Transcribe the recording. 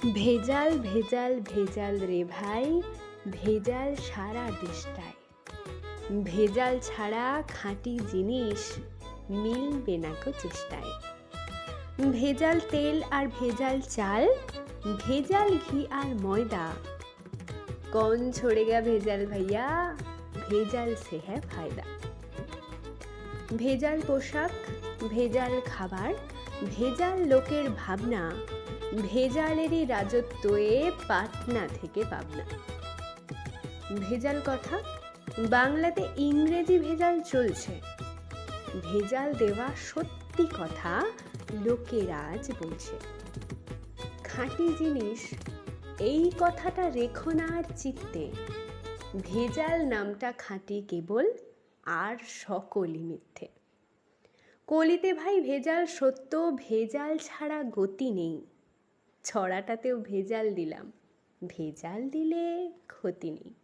ভেজাল ভেজাল ভেজাল রে ভাই, ভেজাল সারা দেশটায়। ভেজাল ছাড়া খাঁটি জিনিস মিলবে না কো চেষ্টায়। ভেজাল তেল আর ভেজাল চাল, ভেজাল ঘি আর ময়দা, कौन छोड़ेगा ভেজাল भैया, ভেজাল से है फायदा। ভেজাল পোশাক, ভেজাল খাবার, ভেজাল লোকের ভাবনা, ভেজালেরই রাজত্বে পাটনা থেকে পাবনা। ভেজাল কথা, বাংলাতে ইংরেজি ভেজাল চলছে, ভেজাল দেওয়া সত্যি কথা লোকেরা আজ বলছে। খাঁটি জিনিস এই কথাটা রেখো না আর চিত্তে, ভেজাল নামটা খাঁটি কেবল আর সকলই মিথ্যে। কলিতে ভাই ভেজাল সত্য, ভেজাল ছাড়া গতি নেই। ছড়াটাতেও ভেজাল দিলাম, ভেজাল দিলে ক্ষতি নেই।